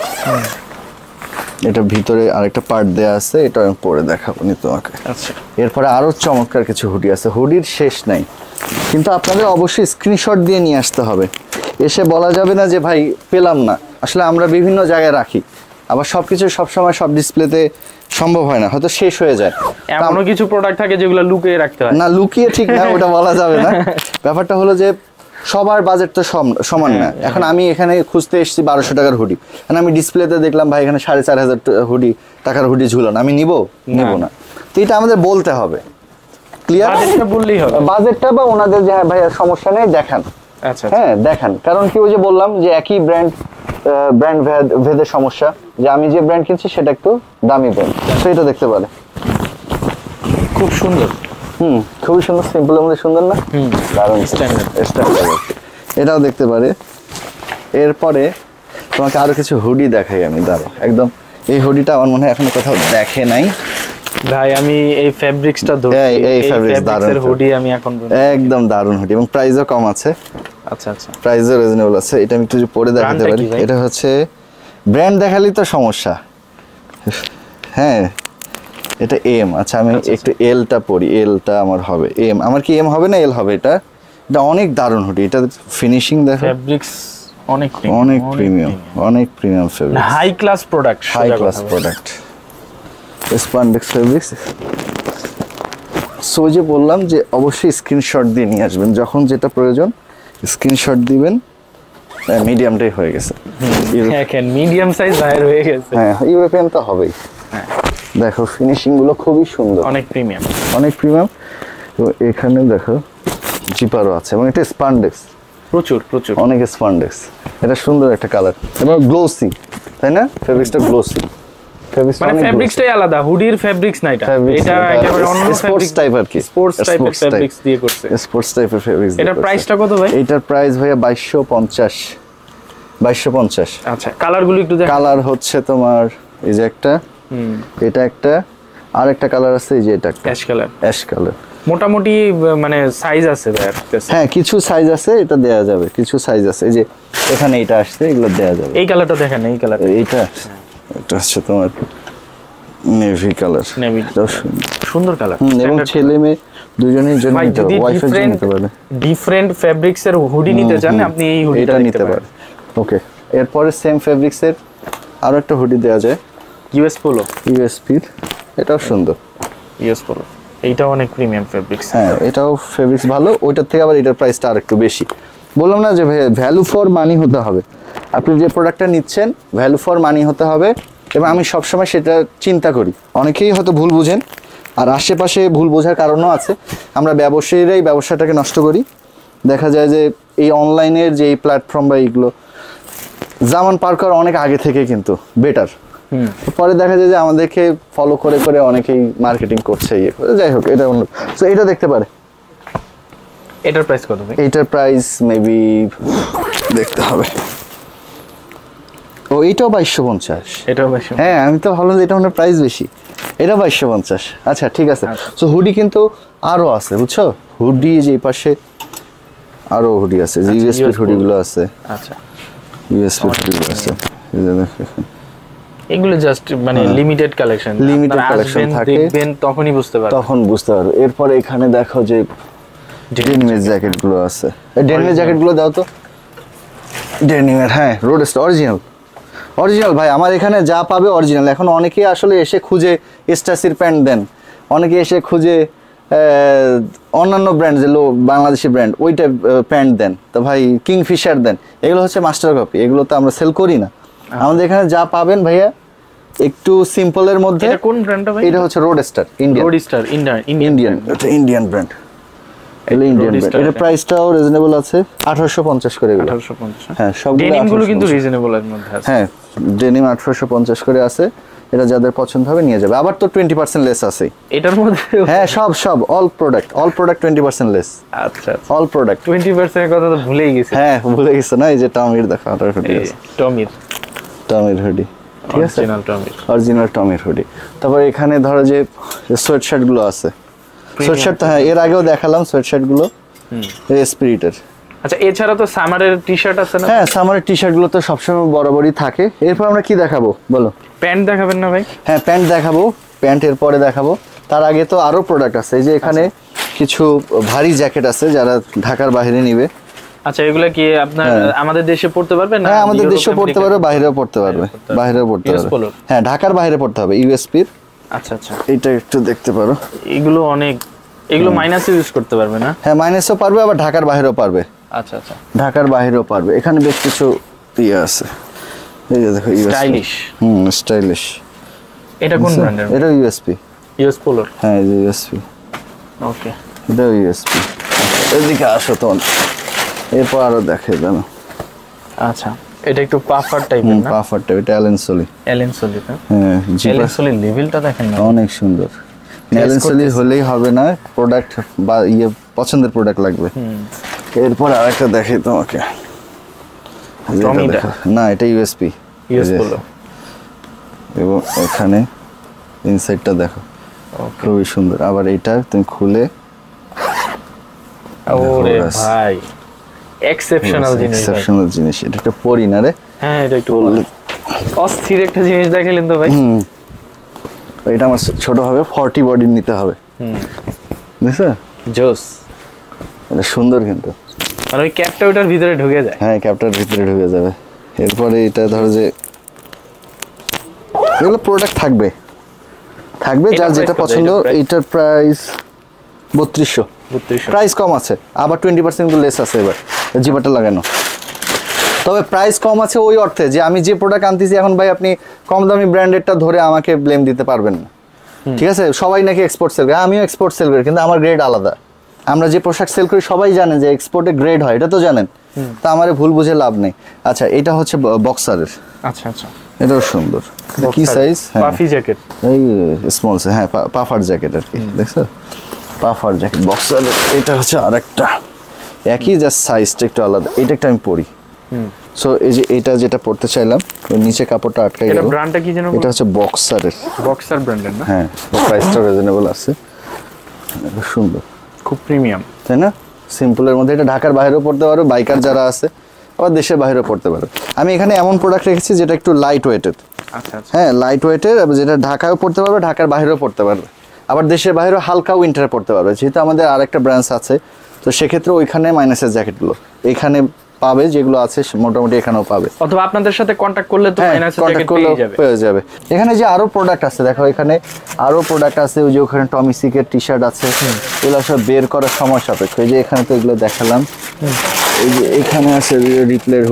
এটা ভিতরে আরেকটা পার্ট দেয়া আছে, এটা আমি পরে দেখাবো নি তোমাকে। আচ্ছা, এরপরে আরো চমৎকার কিছু হুডি আছে, হুডির শেষ নাই, কিন্তু আপনাদের অবশ্যই স্ক্রিনশট দিয়ে নিয়ে আসতে হবে। এসে বলা যাবে না যে ভাই পেলাম না। আসলে আমরা বিভিন্ন জায়গায় রাখি, আবার সবকিছু সবসময় সব ডিসপ্লেতে সম্ভব হয় না, হয়তো শেষ হয়ে যায়। এমনও কিছু প্রোডাক্ট থাকে যেগুলো লুকিয়ে রাখতে হয়। না, লুকিয়ে ঠিক না, ওটা বলা যাবে না। ব্যাপারটা হলো যে সবার বাজেট তো সমান না। এখন আমি এখানে খুঁজতে এসেছি 1200 টাকার হুডি, মানে আমি ডিসপ্লেতে দেখলাম ভাই এখানে 4500 টাকার হুডি ঝুলানো, আমি নিব না। তো এটা আমাদের বলতে হবে, ক্লিয়ার? বাজেটটা বললেই হবে, বাজেটটা বা ওনাদের যে হ্যাঁ ভাই সমস্যা নেই দেখান। আচ্ছা, হ্যাঁ দেখান, কারণ কি ওই যে বললাম যে একই ব্র্যান্ড ভেদের সমস্যা, যে আমি যে ব্র্যান্ড কিনছি সেটা একটু দামি ব্র্যান্ড, তো এটা দেখতে পারে। খুব সুন্দর, খুবই সুন্দর, সিম্পলের মধ্যে সুন্দর না? দারুণ স্ট্যান্ডার্ড। এটাও দেখতে পারে। এরপরে তোমাকে আরো কিছু হুডি দেখাই আমি, দাঁড়াও একদম। এই হুডিটা আমার মনে হয় এখনো কোথাও দেখে নাই ভাই, আমি এই ফেব্রিক্সটা ধরছি, এই ফেব্রিক্সের হুডি আমি এখন একদম দারুণ হুডি, এবং প্রাইসও কম আছে। আচ্ছা আচ্ছা, প্রাইসও রিজনেবল আছে। এটা আমি একটু পরে দেখাতে পারি। এটা হচ্ছে ব্র্যান্ড দেখালেই তো সমস্যা। হ্যাঁ এটা এম। আচ্ছা আমি একটু এলটা পড়ি, এলটা আমার হবে এম। আমার কি এম হবে না এল হবে? এটা অনেক দারুণ হুডি, এটা ফিনিশিং দেখো, ফেব্রিক্স অনেক premium fabric, high class product spandex fabrics. So যে বললাম যে অবশ্যই স্ক্রিনশট দিয়ে নিয়ে আসবেন, যখন যেটা প্রয়োজন স্ক্রিনশট দিবেন। মিডিয়ামটাই হয়ে গেছে, মিডিয়াম সাইজ বাইরে হয়ে গেছে। হ্যাঁ ইউরোপিয়ান তো হবেই। দেখো ফিনিশিং গুলো খুবই সুন্দর, অনেক প্রিমিয়াম। তো এখানে দেখো জিপারও আছে এবং এটা স্পান্ডেক্স, প্রচুর অনেক স্পান্ডেক্স। এটা সুন্দর একটা কালার এবং গ্লোসি, তাই না? ফেব্রিক্সটা গ্লোসি, মানে ফেব্রিক্সটাই আলাদা, হুডির ফেব্রিক্স না এটা, এটা একেবারে অন্য স্পোর্টস টাইপ আর কি, স্পোর্টস টাইপের ফেব্রিক্স দিয়ে করছে, স্পোর্টস টাইপের ফেব্রিক্স। এটার প্রাইসটা কত ভাই? এটার প্রাইস ভাইয়া 2250। আচ্ছা, কালারগুলো একটু দেখ। কালার হচ্ছে তোমার এই যে একটা, এটা একটা, আর একটা কালার আছে এই যে এটা একটা অ্যাশ কালার। মোটামুটি মানে সাইজ আছে ভাই? হ্যাঁ কিছু সাইজ আছে, এটা দেয়া যাবে, কিছু সাইজ আছে। এই যে এখানে এটা আসছে, এগুলো দেয়া যাবে। এই কালারটা দেখেন, এই কালার, এটা হচ্ছে তোমার নেভি কালার, সুন্দর কালার। এবং ছেলে মেয়ে দুজনের জন্য নিতে পারবে, ওয়াইফের জন্য নিতে পারবে। ডিফারেন্ট ফেব্রিক্স এর হুডি নিতে চান আপনি, এই হুডিটা নিতে পারেন। ওকে, এরপরে সেম ফেব্রিক্স এর আরো একটা হুডি দেয়া যায়, ইউএসপির। এটাও সুন্দর, ইউএস পোলো। এইটাও অনেক প্রিমিয়াম ফেব্রিক্স। হ্যাঁ এটাও ফেব্রিক্স ভালো, ওইটার থেকে আবার এটার প্রাইসটা আরেকটু বেশি। বললাম না যে ভ্যালু ফর মানি হতে হবে, আপনি যে প্রোডাক্টটা নিচ্ছেন ভ্যালু ফর মানি হতে হবে, এবং আমি সবসময় সেটা চিন্তা করি। অনেকেই হয়তো ভুল বুঝেন, আর আশেপাশে ভুল বোঝার কারণও আছে। আমরা ব্যবসায়ীরাই ব্যবসাটাকে নষ্ট করি। দেখা যায় যে এই অনলাইনের যে এই প্ল্যাটফর্ম বা এইগুলো জামান পার করার অনেক আগে থেকে কিন্তু বেটার। পরে দেখা যায় যে আমাদেরকে ফলো করে করে অনেকেই মার্কেটিং করছে, ইয়ে করে। যাই হোক, এটা অন্য। তো এটা দেখতে পারে। এটার প্রাইস কত ভাই? এটার প্রাইস মেবি দেখতে হবে। ও এটাও 2250। এটাও 2250? হ্যাঁ, আমি তো ভাবলাম যে এটা ওনার প্রাইস বেশি। এটা 2250। আচ্ছা ঠিক আছে। তো হুডি কিন্তু আরো আছে, বুঝছো? হুডি যে এই পাশে আরো হুডি আছে, যে ইউএসপি হুডিগুলো আছে। আচ্ছা, ইউএসপি হুডিগুলো আছে। এগুলো জাস্ট মানে লিমিটেড কালেকশন, লিমিটেড কালেকশন থাকে, দেখবেন তখনই বুঝতে পারবেন। তখন বুঝতে পারবে। এরপরে এখানে দেখো যে ডেনিমের জ্যাকেটগুলো আছে। এই ডেনিমের জ্যাকেটগুলো দাও তো। ডেনিমের, হ্যাঁ, রোডস্টার অরিজিনাল। অরিজিনাল ভাই, আমার এখানে যা পাবে অরিজিনাল। এখন অনেকেই আসলে এসে খুঁজে স্টাসির প্যান্ট দেন, অনেকে এসে খুঁজে অন্যান্য ব্র্যান্ড, যে বাংলাদেশি ব্র্যান্ড ওইটা প্যান্ট দেন। তো ভাই কিংফিশার দেন, এগুলো হচ্ছে মাস্টার কপি, এগুলো তো আমরা সেল করি না। আমাদের এখানে যা পাবেন ভাইয়া একটু সিম্পলের মধ্যে। এটা কোন ব্র্যান্ডটা ভাই? এটা হচ্ছে রোডস্টার, ইন্ডিয়ান। রোডস্টার ইন্ডিয়ান, এটা ইন্ডিয়ান ব্র্যান্ড। এগুলো ইন্ডিয়ান ব্র্যান্ড। এটা প্রাইসটাও রিজনেবল আছে, 1850 করে এগুলো। 1850। হ্যাঁ, সবগুলো ডেনিমগুলো কিন্তু রিজনেবল এর মধ্যে আছে। হ্যাঁ, ডেনিম 1850 করে আছে। এটা যাদের পছন্দ হবে নিয়ে যাবে। আবার তো 20% লেস আছে এটার মধ্যে। হ্যাঁ, সব অল প্রোডাক্ট 20% লেস। আচ্ছা, অল প্রোডাক্ট 20% এর কথা তো ভুলেই গেছি। হ্যাঁ, ভুলে গেছো না? এই যে টমির দেখো, হুডি আছে, টমির হুডি। ঠিক আছে, অরিজিনাল টমির হুডি। তারপর এখানে ধরো যে সোয়েটশার্ট গুলো আছে। সোয়েটশার্ট তো হ্যাঁ এর আগেও দেখালাম, সোয়েটশার্ট গুলো স্পিরিটের। আচ্ছা, এছাড়া তো সামারের টি-শার্ট আছে না? হ্যাঁ, সামারের টি-শার্ট গুলো তো সবসময় বরাবরই থাকে। এরপর আমরা কি দেখাবো বলো? প্যান্ট দেখাবেন না ভাই? হ্যাঁ, প্যান্ট দেখাবো, প্যান্ট এর পরে দেখাবো। তার আগে তো আরো প্রোডাক্ট আছে। এই যে এখানে কিছু ভারী জ্যাকেট আছে যারা ঢাকার বাইরে নিবে। আচ্ছা, এগুলা কি আপনার আমাদের দেশে পড়তে পারবে না? হ্যাঁ, আমাদের দেশেও পড়তে পারবে, বাইরেও পড়তে পারবে। বাইরেও পড়তে পারবে। হ্যাঁ, ঢাকার বাইরে পড়তে হবে, ইউএসপির। আচ্ছা আচ্ছা, এটা একটু দেখতে পারো। এগুলো অনেক, এগুলো মাইনাসে ইউজ করতে পারবে না? হ্যাঁ, মাইনাসও পারবে, আবার ঢাকার বাইরেও পারবে। আচ্ছা আচ্ছা, ঢাকার বাইরেও পারবে। এখানে বেশ কিছু ইয়ে আছে। এই যে দেখো, স্টাইলিশ। স্টাইলিশ। এটা কোন ব্র্যান্ডের? এটা ইউএসপি। ইউএস পোলোর? হ্যাঁ, এই যে ইউএসপি। ওকে, এটা ইউএসপি। এদিকে আসো তো, এরপর আরো দেখে জানো। আচ্ছা, এটা একটু পাফার টাইপের না? Puffer type. এটা অ্যালেন সোলি। অ্যালেন সোলি না? হ্যাঁ, অ্যালেন সোলির লেভেলটা দেখেন না, অনেক সুন্দর। অ্যালেন সোলি হলেই হবে না, প্রোডাক্ট বা ইয়ে পছন্দের প্রোডাক্ট লাগবে। এরপর আরেকটা দেখাই তোমাকে। না, এটা ইউএসপি, ইউএস পোলো। এবং এখানে ইনসাইডটা দেখো, খুবই সুন্দর। আবার এটা তুমি খুলে, ওরে ভাই, এক্সেপশনাল জিনিস, এক্সেপশনাল জিনিস। এটা একটা পরি না রে? হ্যাঁ, এটা একটু অস্থির একটা জিনিস দেখালেন তো ভাই। এটা আমার ছোট হবে, 40 বডি নিতে হবে। বুঝছো? জোস। এটা সুন্দর কিন্তু, আর ওই ক্যাপটা ওটার ভিতরে ঢুকে যায়। হ্যাঁ, ক্যাপটার ভিতরে ঢুকে যাবে। এরপরে এটা ধরো যে এগুলো প্রোডাক্ট থাকবে, যার যেটা পছন্দ। এটার প্রাইস 3200। প্রাইস কম আছে, আবার 20% লেস আছে এবার জিপারটা লাগানো। তবে প্রাইস কম আছে ওই অর্থে যে আমি যে প্রোডাক্ট আনতেছি এখন ভাই, আপনি কম দামি ব্র্যান্ডেডটা ধরে আমাকে ব্লেম দিতে পারবেন না। ঠিক আছে, সবাই নাকি এক্সপোর্ট সেল করে, আমিও এক্সপোর্ট সেল করি, কিন্তু আমার গ্রেড আলাদা। আমরা যে পোশাক সেল করি সবাই জানে যে এক্সপোর্টে গ্রেড হয়, এটা তো জানেন। তা আমার ভুল বুঝে লাভ নেই। আচ্ছা, এটা হচ্ছে বক্সারের। আচ্ছা আচ্ছা, এটাও সুন্দর। কি সাইজ? পাফি জ্যাকেট, এই স্মল সাইজ। হ্যাঁ, পাফার জ্যাকেট আর কি, দেখছো? পাফার জ্যাকেট বক্সারের। এটা হচ্ছে আরেকটা, একই জাস্ট সাইজটা একটু আলাদা। এটা একটা আমি পরি। সো এই যে এটা যেটা পড়তে চাইলাম, ওই নিচে কাপড়টা আটকে গেল। এটা ব্র্যান্ডটা কি জানো? এটা হচ্ছে বক্সারের। বক্সার ব্র্যান্ডের না? হ্যাঁ, প্রাইসটা রিজনেবল আছে, সুন্দর, খুব প্রিমিয়াম, তাই না? সিম্পলের মধ্যে। এটা ঢাকার বাইরেও পড়তে পারো, বাইকার যারা আছে, আবার দেশের বাইরেও পড়তে পারো। আমি এখানে এমন প্রোডাক্ট রেখেছি যেটা একটু লাইট ওয়েটেড। আচ্ছা আচ্ছা, হ্যাঁ, লাইট ওয়েটের, যেটা ঢাকায়ও পড়তে পারবে, ঢাকার বাইরেও পড়তে পারবে, আবার দেশের বাইরেও হালকা উইন্টারে পড়তে পারবে। যেহেতু আমাদের আরেকটা ব্রাঞ্চ আছে, তো সেক্ষেত্রে ওইখানে মাইনাসের জ্যাকেটগুলো এখানে পাবে, যেগুলো আছে মোটামুটি এখানেও পাবে। অথবা আপনাদের সাথে কন্টাক্ট করলে তো মাইনাসের জ্যাকেট পেয়ে যাবে। এখানে যে আরো প্রোডাক্ট আছে দেখো, এখানে আরো প্রোডাক্ট আছে। ওই যে ওখানে টমি সিকের টি-শার্ট আছে, এগুলো সব বের করার সময় সাপেক্ষ। এই যে এখানে তো এগুলো দেখালাম, এই যে এখানে আছে রিপ্লের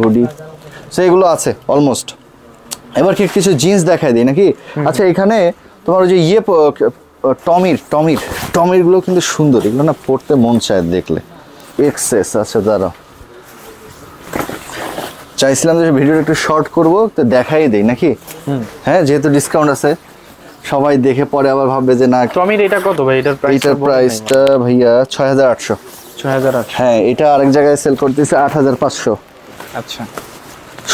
হুডি সেগুলো আছে অলমোস্ট। এবার কি কিছু জিন্স দেখাই দিই নাকি? আচ্ছা এখানে তোমার ওই যে টমির গুলো কিন্তু সুন্দর, এগুলো না পড়তে মন চায় দেখলে। এক্সেস আছে, দাঁড়াও চাইছিলাম যে ভিডিওটা একটু শর্ট করবো, তো দেখাই দেই নাকি? হ্যাঁ, যেহেতু ডিসকাউন্ট আছে সবাই দেখে পরে আবার ভাববে যে না। টমির এটা কত ভাই? এটার প্রাইসটা ভাইয়া 6800। 6800? হ্যাঁ, এটা আরেক জায়গায় সেল করতেছে 8500। আচ্ছা,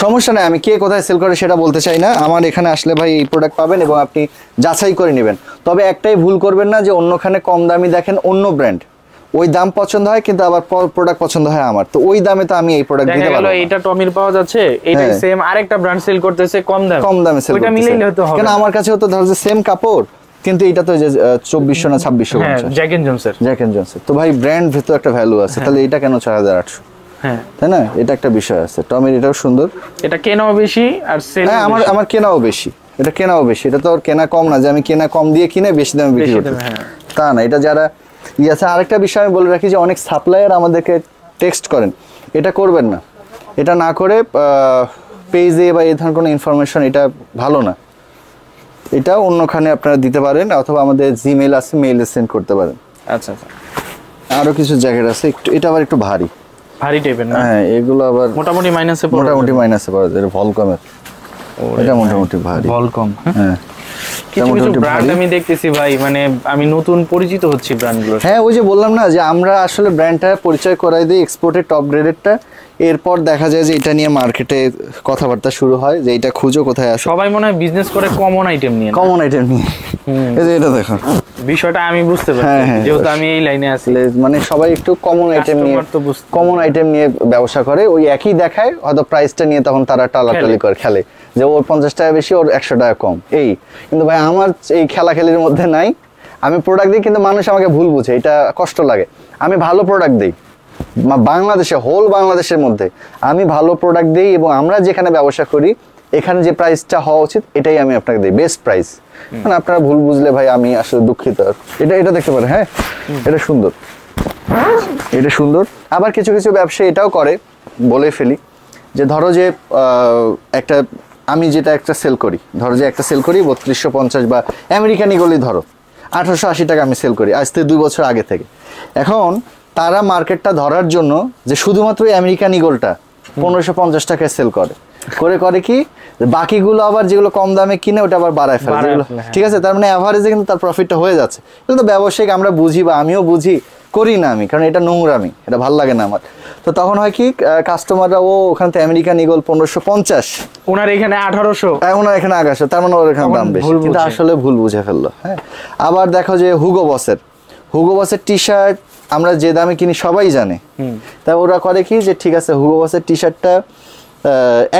সমস্যা নাই, আমি কে কোথায় সেল করে সেটা বলতে চাই না। আমার এখানে আসলে ভাই এই প্রোডাক্ট পাবেন এবং আপনি যাচাই করে নেবেন। তবে একটাই ভুল করবেন না যে অন্যখানে কম দামি দেখেন অন্য ব্র্যান্ড, ওই দাম পছন্দ হয় কিন্তু আবার প্রোডাক্ট পছন্দ হয় আমার, তো ওই দামে তো আমি এই প্রোডাক্ট দিতে পারবো না। এটা টমির পাওয়া যাচ্ছে, এটাই সেম আরেকটা ব্র্যান্ড সেল করতেছে কম দামে সেল করতেছে, ওইটা মিলাইলে হতো হবে। কেন আমার কাছেও তো ধরো যে সেম কাপড়, কিন্তু এটা তো যে 2400 না 2600। হ্যাঁ, জ্যাক এন্ড জনসের। তো ভাই ব্র্যান্ড ভিতর একটা ভ্যালু আছে, তাহলে এটা কেন 6800? হ্যাঁ, তাই না? এটা একটা বিষয় আছে। টমির এটাও সুন্দর, এটা কেনাও বেশি আর সেল। হ্যাঁ, আমার কেনাও বেশি, এটা কেনাও বেশি। এটা তো আর কেনা কম না যে আমি কেনা কম দিয়ে কিনে বেশি দামে বিক্রি করতে, তা না। এটা যারা আছে, আরেকটা বিষয় আমি বলে রাখি যে অনেক সাপ্লায়ার আমাদেরকে টেক্সট করেন, এটা করবেন না। এটা না করে পেজে বা এই ধরনের কোনো ইনফরমেশন এটা ভালো না। এটা অন্যখানে আপনারা দিতে পারেন, অথবা আমাদের জিমেইল আছে, মেইলে সেন্ড করতে পারেন। আচ্ছা আচ্ছা, আরো কিছু জ্যাকেট আছে, এটা আবার একটু ভারী টাইপের না? হ্যাঁ, এগুলো আবার মোটামুটি মাইনাসে পাওয়া যায়। এটা ভলকমের, এটা মোটামুটি ভারী। ভলকম, হ্যাঁ। কিছু ব্র্যান্ড আমি দেখতেছি ভাই, মানে আমি নতুন পরিচিত হচ্ছি ব্র্যান্ডগুলো। হ্যাঁ, ওই যে বললাম না যে আমরা আসলে ব্র্যান্ডটা পরিচয় করাই দিই, এক্সপোর্টের টপ গ্রেডেরটা। এরপর দেখা যায় যে এটা নিয়ে মার্কেটে কথাবার্তা শুরু হয় যে এটা খুঁজো কোথায় আছে। সবাই মনে হয় বিজনেস করে কমন আইটেম নিয়ে। এই যে এটা দেখো, বিষয়টা আমি বুঝতে পারছি যেহেতু আমি এই লাইনে আছি। মানে সবাই একটু কমন আইটেম নিয়ে ব্যবসা করে, ওই একই দেখায়, হয়তো প্রাইসটা নিয়ে তখন তারা টালাটালি করে খেলে যে ওর 50 টাকা বেশি, ওর 100 টাকা কম। এই কিন্তু ভাই আমার এই খেলাখেলির মধ্যে নাই। আমি প্রোডাক্ট দিই কিন্তু মানুষ আমাকে ভুল বুঝে, এটা কষ্ট লাগে। আমি ভালো প্রোডাক্ট দিই বাংলাদেশে, হোল বাংলাদেশের মধ্যে আমি ভালো প্রোডাক্ট দিই, এবং আমরা যেখানে ব্যবসা করি এখানে যে প্রাইসটা হওয়া উচিত এটাই আমি আপনাকে দিই, বেস্ট প্রাইস। মানে আপনারা ভুল বুঝলে ভাই আমি আসলে দুঃখিত। এটা দেখতে পারেন, হ্যাঁ এটা সুন্দর। আবার কিছু কিছু ব্যবসা এটাও করে, বলে ফেলি যে ধরো যে আমি যেটা একটা সেল করি, ধরো যে একটা সেল করি 3250 বা আমেরিকান ইগলই ধরো 1880 টাকা আমি সেল করি, আজ থেকে 2 বছর আগে থেকে। এখন তারা মার্কেটটা ধরার জন্য যে শুধুমাত্র আমেরিকান ইগলটা 1550 টাকায় সেল করে কি বাকিগুলো আবার যেগুলো কম দামে কিনে ওটা আবার বাড়ায় ফেলে, ঠিক আছে? তার মানে অ্যাভারেজে কিন্তু তার প্রফিটটা হয়ে যাচ্ছে। এটা তো ব্যবসায়িক আমরা বুঝি, বা আমিও বুঝি, করি না আমি, কারণ এটা নোংরামি, এটা ভালো লাগে না আমার। তো তখন হয় কি কাস্টমাররা ওখান থেকে আমেরিকান ইগল 1550, ওনার এখানে 1800, ওনার এখানে 1800, তার মানে ওর এখানে দাম বেশি, কিন্তু আসলে ভুল বুঝে ফেললো। হ্যাঁ, আবার দেখো যে হুগো বসের টি শার্ট আমরা যে দামে কিনি সবাই জানে, তা ওরা করে কি যে ঠিক আছে হুগো বসের টি শার্টটা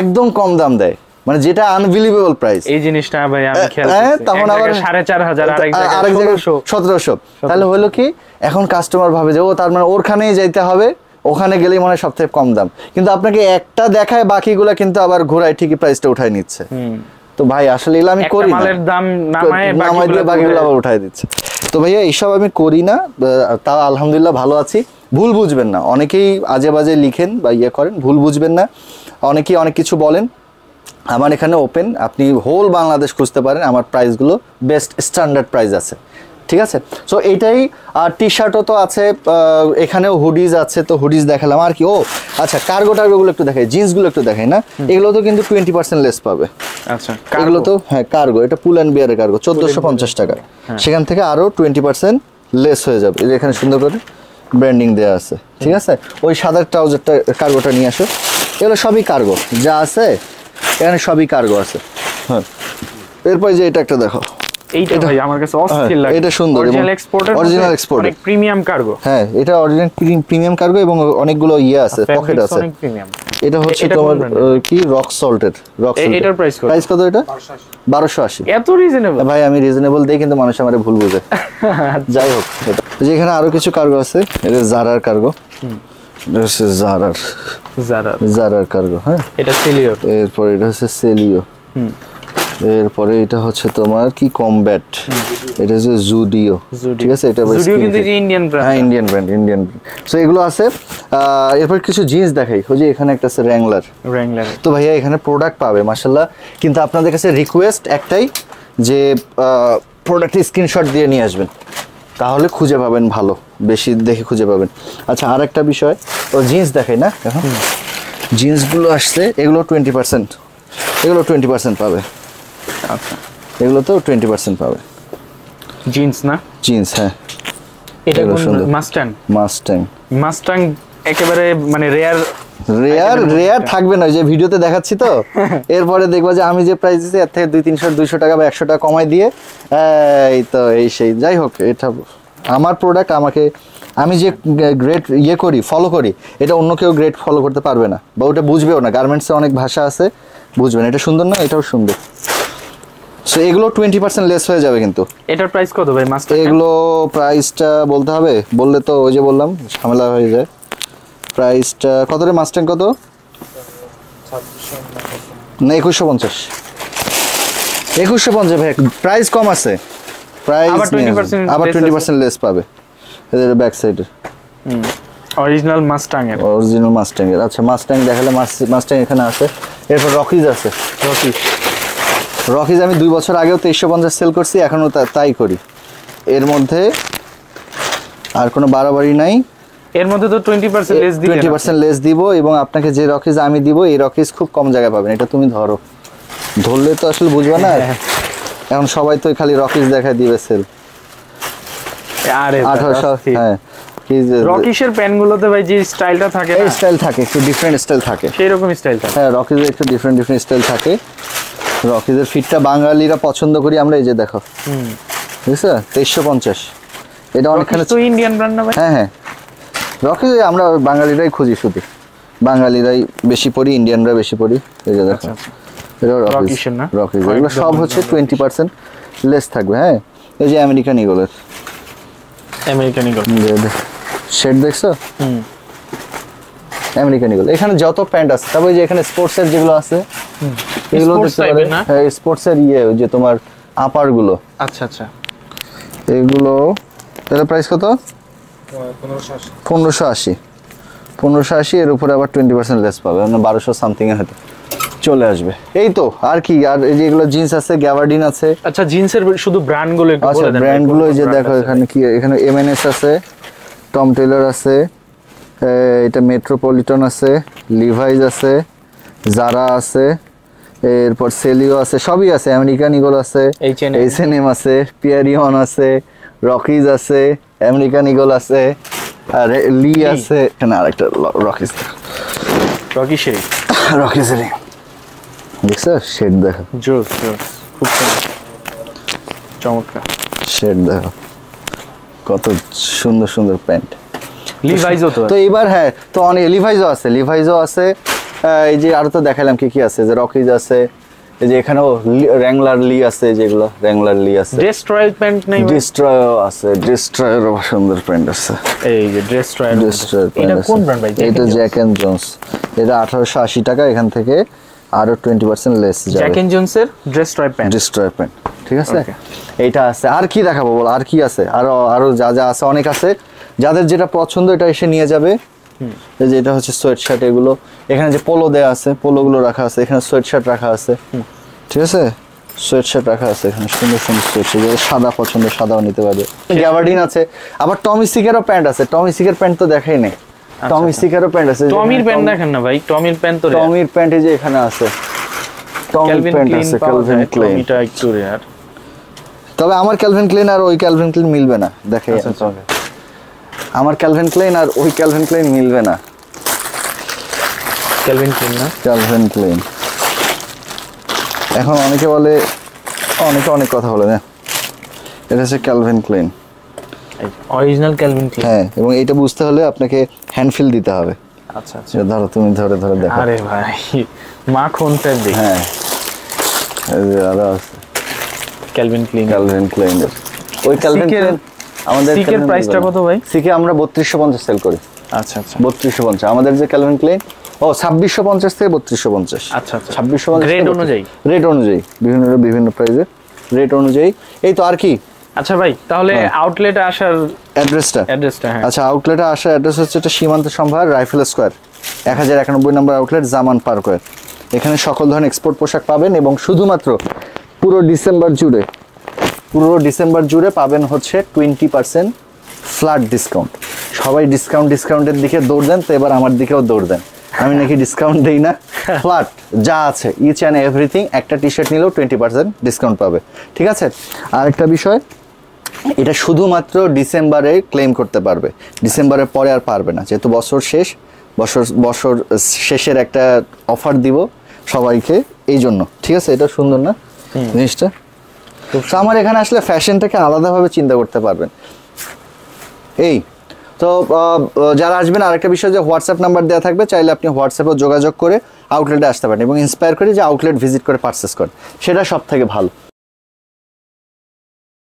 একদম কম দাম দেয়, মানে যেটা আনবিলিভেবল প্রাইস। এই জিনিসটা ভাই আমি খেয়াল করছি, তখন আবার 4500, আরেক জায়গায় 1700। তাহলে হলো কি এখন কাস্টমার ভাবে যে তার মানে ওরখানেই যাইতে হবে, ওখানে গেলেই মানে সবথেকে কম দাম, কিন্তু আপনাকে একটা দেখায় বাকিগুলা কিন্তু আবার ঘোরায় ঠিকই প্রাইসটা উঠায় নিচ্ছে। তো ভাই আসলে এগুলো আমি করি না, মালের দাম নামায় বাকিগুলো আবার উঠায় দিচ্ছে। তো ভাইয়া এইসব আমি করি না, তাও আলহামদুলিল্লাহ ভালো আছি। ভুল বুঝবেন না, অনেকেই আজে বাজে লিখেন বা করেন, ভুল বুঝবেন না। অনেকেই অনেক কিছু বলেন, আমার এখানে ওপেন, আপনি হোল বাংলাদেশ খুঁজতে পারেন, আমার প্রাইসগুলো বেস্ট স্ট্যান্ডার্ড প্রাইস আছে, ঠিক আছে? সো এইটাই। আর টি শার্টও তো আছে, এখানেও হুডিজ আছে, তো হুডিজ দেখালাম। আর কি আচ্ছা, কার্গোগুলো একটু দেখাই, জিন্সগুলো একটু দেখাই না, এগুলো তো কিন্তু 20% লেস পাবে। আচ্ছা, এগুলো তো হ্যাঁ কার্গো, এটা পুল অ্যান্ড বিয়ারের কার্গো 1450 টাকা, সেখান থেকে আরও 20% লেস হয়ে যাবে। এখানে সুন্দর করে ব্র্যান্ডিং দেওয়া আছে, ঠিক আছে? ওই সাদা ট্রাউজারটা কার্গোটা নিয়ে আসো, এগুলো সবই কার্গো যা আছে এখানে, সবই কার্গো আছে। হ্যাঁ, এরপর যে এটা একটা দেখো, এইটা ভাই আমার কাছে অস্থির লাগে, এটা সুন্দর, অরিজিনাল এক্সপোর্ট, অনেক প্রিমিয়াম কার্গো। হ্যাঁ, এটা অরিজিনাল প্রিমিয়াম কার্গো এবং অনেকগুলো আছে, পকেট আছে। এটা হচ্ছে তোমার কি রক সল্টের, এটার প্রাইস কত? এটা 1280। এত রিজনেবল ভাই, আমি রিজনেবল দেই কিন্তু মানুষ আমারে ভুল বুঝে। যাই হোক, যেখানে আরো কিছু কার্গো আছে, এটা জারার কার্গো, জারার কার্গো। হ্যাঁ, এটা সেলিও, এরপর এটা হচ্ছে সেলিও। এরপরে এটা হচ্ছে তোমার কি কমব্যাট, এটা হচ্ছে জুডিও, ঠিক আছে। এটা জুডিও কিন্তু ইন্ডিয়ান ব্র্যান্ড, হ্যাঁ ইন্ডিয়ান ব্র্যান্ড, ইন্ডিয়ান। সো এগুলো আছে। এরপর কিছু জিন্স দেখাই, ওই যে এখানে একটা আছে র্যাংলার। তো ভাইয়া এখানে প্রোডাক্ট পাবে মাশাআল্লাহ, কিন্তু আপনাদের কাছে রিকোয়েস্ট একটাই যে প্রোডাক্টের স্ক্রিনশট দিয়ে নিয়ে আসবেন, তাহলে খুঁজে পাবেন, ভালো বেশি দেখে খুঁজে পাবেন। আচ্ছা আর একটা বিষয়, তো জিন্স দেখাই না এখন, জিন্সগুলো আসছে, এগুলো 20%, এগুলো 20% পাবে। আচ্ছা এগুলো তো 20% পাবে। জিন্স না, জিন্স, হ্যাঁ। এটা কোন মাস্টাং? মাস্টাং একেবারে মানে রেয়ার থাকবে না, যে ভিডিওতে দেখাচ্ছি তো। এরপরে দেখবা যে আমি যে প্রাইস দিচ্ছি এর থেকে 200-300 টাকা বা 100 টাকা কমাই দিয়ে এই তো এই সেই। যাই হোক, এটা আমার প্রোডাক্ট, আমি যে গ্রেড ফলো করি, এটা অন্য কেউ গ্রেড ফলো করতে পারবে না, বা ওটা বুঝবেও না। গার্মেন্টসে অনেক ভাষা আছে, বুঝবেন এটা সুন্দর না, এটাও সুন্দর। সো এগুলো 20% লেস হয়ে যাবে। কিন্তু এটার প্রাইস কত ভাই মাস্টার? এগুলো প্রাইসটা বলতে হবে, বললে তো ওই যে বললাম ঝামেলা হয়ে যায়। প্রাইসটা কত রে মাস্টাং, কত? না 2150। 2150 ভাই, প্রাইস কম আছে, প্রাইস আবার 20% লেস পাবে। এর ব্যাক সাইডে অরিজিনাল মাস্টাং এর, আচ্ছা মাস্টাং দেখালে, মাস্টাং এখানে আছে। এরপর রকিজ আছে। রকিজ আমি 2 বছর আগেও 2350 সেল করছি, এখনো তাই করি। এর মধ্যে আর কোনো বাড়াবাড়ি নাই, এর মধ্যে তো 20% লেস দিই, 20% লেস দিব। এবং আপনাকে যে রকিজ আমি দিব, এই রকিজ খুব কম জায়গায় পাবেন। এটা তুমি ধরলে তো আসলে বুঝবে না। এখন সবাই তো খালি রকিজ দেখায় দিবে সেল। আরে 1800, হ্যাঁ। রকিশের প্যান্টগুলোতে ভাই যে স্টাইলটা থাকে, এই স্টাইল থাকে, একটু ডিফারেন্ট স্টাইল থাকে, সেই রকম স্টাইল থাকে। হ্যাঁ রকিজের একটু ডিফারেন্ট স্টাইল থাকে। রকিজের ফিটটা বাঙালিরা পছন্দ করি আমরা, এই যে দেখো, বুঝছো 2350। এটা অনেকখানি তো ইন্ডিয়ান ব্র্যান্ড না ভাই? হ্যাঁ রকিজ আমরা বাঙালিরাই খুঁজি, শুধু বাঙালিরাই বেশি পড়ি, ইন্ডিয়ানরা বেশি পড়ি। এই যে দেখো, এটা রকিজ না, রকিজ। এগুলো সব হচ্ছে 20% লেস থাকবে। হ্যাঁ এই যে আমেরিকান ইগলের, শেড দেখছো, আমেরিকান ইগল। এখানে যত প্যান্ট আছে, তারপরে যে এখানে স্পোর্টসের যেগুলো আছে, এগুলো দেখতে পারেন। হ্যাঁ স্পোর্টসের যে তোমার আপার গুলো। আচ্ছা আচ্ছা, এগুলো এর প্রাইস কত? 1580। এর উপরে আবার 20% লেস পাবে, মানে 1200 সামথিং এ হয়তো চলে আসবে। এই তো আর কি। আর এই যে এগুলো জিন্স আছে, গ্যাবার্ডিন আছে। আচ্ছা জিন্সের শুধু ব্র্যান্ডগুলো একটু বলে দেন। ব্র্যান্ডগুলো যে দেখো, এখানে কি, এখানে এমএনএস আছে, টম টেইলর আছে, এটা মেট্রোপলিটন আছে, লিভাইস আছে, জারা আছে, এরপর সেলিও আছে, সবই আছে। আমেরিকান ইগল আছে, এইচএনএম আছে, পিয়ারিয়ন আছে, রকিজ আছে, আমেরিকান ইগল আছে, আর লি আছে। এখানে আরেকটা রকিজ, রকিজের দেখছো শেড দেখো, খুব চমৎকার শেড দেখো, কত সুন্দর প্যান্ট। লিভাইজও তো এবার, হ্যাঁ তো অনেক লিভাইজও আছে। এই যে আরো তো দেখালাম কি আছে, যে রকিজ আছে, এই যে এখানেও র্যাংলার লি আছে, যেগুলো র্যাংলার লি আছে। ডেস্ট্রয়ার প্যান্ট নাই? ডেস্ট্রয়ারও আছে, ডেস্ট্রয়ারও সুন্দর প্যান্ট আছে। এই যে ডেস্ট্রয়ার এটা কোন ব্র্যান্ড ভাই? এটা জ্যাক এন্ড জোন্স। এটা 1880 টাকা, এখান থেকে আরো 20% লেস যাবে। জ্যাক এন্ড জোন্সের ডেস্ট্রয়ার প্যান্ট, ঠিক আছে। এইটা আছে। আর কি দেখাবো বল, আর কি আছে? আরো যা আছে অনেক আছে, যাদের যেটা পছন্দ এটা এসে নিয়ে যাবে। এই যে এটা হচ্ছে সোয়েট শার্ট, এগুলো এখানে যে পোলো দেয়া আছে, পোলোগুলো রাখা আছে, এখানে সোয়েট শার্ট রাখা আছে, ঠিক আছে। সোয়েট শার্ট রাখা আছে এখানে, সুন্দর সোয়েট শার্ট। সাদা পছন্দ, সাদাও নিতে পারবে। গ্যাবার্ডিন আছে, আবার টমি সিকেরও প্যান্ট আছে। টমি সিকের প্যান্ট তো দেখাই নাই। টমি সিকেরও প্যান্ট আছে। টমির প্যান্ট দেখেন না ভাই, টমির প্যান্ট তো, টমির প্যান্ট এই যে এখানে আছে, টমির প্যান্ট আছে, ক্যালভিন ক্লেইন। এটা একটু রেয়ার, তবে আমার ক্যালভিন ক্লেইন আর ওই ক্যালভিন ক্লেইন মিলবে না, দেখে আমার ক্যালভিন ক্লেইন আর ওই ক্যালভিন ক্লেইন মিলবে না। ক্যালভিন ক্লেইন না, ক্যালভিন ক্লেইন। এখন অনেকে বলে, অনেক কথা বলে না, এটা হচ্ছে Calvin Klein, original Calvin Klein. হ্যাঁ, এবং এটা বুঝতে হলে আপনাকে হ্যান্ড ফিল দিতে হবে। আচ্ছা আচ্ছা, ধরো তুমি ধরে দেখো। আরে ভাই মাখন ফেব্রিক। হ্যাঁ এই যে আরো আছে ক্যালভিন ক্লেইন। ওই ক্যালভিন ক্লেইন আমাদের প্রাইসটা কত ভাই? সিকে আমরা 3250 সেল করি। আচ্ছা আচ্ছা, 3250। আমাদের যে ক্যালভিন ক্লেইন ও 2650 থেকে 3250। আচ্ছা আচ্ছা 2650 রেট অনুযায়ী, রেট অনুযায়ী বিভিন্ন প্রাইসে রেট অনুযায়ী। এই তো আর কি। আচ্ছা ভাই তাহলে আউটলেটে আসার অ্যাড্রেসটা হ্যাঁ। আচ্ছা, আউটলেটে আসার অ্যাড্রেস হচ্ছে এটা সীমান্ত সম্ভার রাইফেল স্কয়ার 1091 নম্বর আউটলেট, জামান পার্কওয়ে। এখানে সকল ধরনের এক্সপোর্ট পোশাক পাবেন এবং শুধুমাত্র পুরো ডিসেম্বর জুড়ে পাবেন হচ্ছে 20% ফ্ল্যাট ডিসকাউন্ট। সবাই ডিসকাউন্টের দিকে দৌড় দেন, তো এবার আমার দিকেও দৌড় দেন। আমি নাকি ডিসকাউন্ট দেই না, ফ্ল্যাট যা আছে ইচ অ্যান্ড এভরিথিং, একটা টি শার্ট নিলেও 20% ডিসকাউন্ট পাবে, ঠিক আছে। আরেকটা বিষয়, এটা শুধুমাত্র ডিসেম্বরে ক্লেম করতে পারবে, ডিসেম্বরের পরে আর পারবে না, যেহেতু বছর শেষের একটা অফার দিব সবাইকে, এই জন্য, ঠিক আছে। এটা সুন্দর না জিনিসটা? তো আমার এখানে আসলে ফ্যাশনটাকে আলাদাভাবে চিন্তা করতে পারবেন। এই তো যারা আসবেন, আরেকটা বিষয় যে হোয়াটসঅ্যাপ নাম্বার দেওয়া থাকবে, চাইলে আপনি হোয়াটসঅ্যাপে যোগাযোগ করে আউটলেটে আসতে পারেন এবং ইন্সপায়ার করে যে আউটলেট ভিজিট করে পারচেস করেন, সেটা সব থেকে ভালো।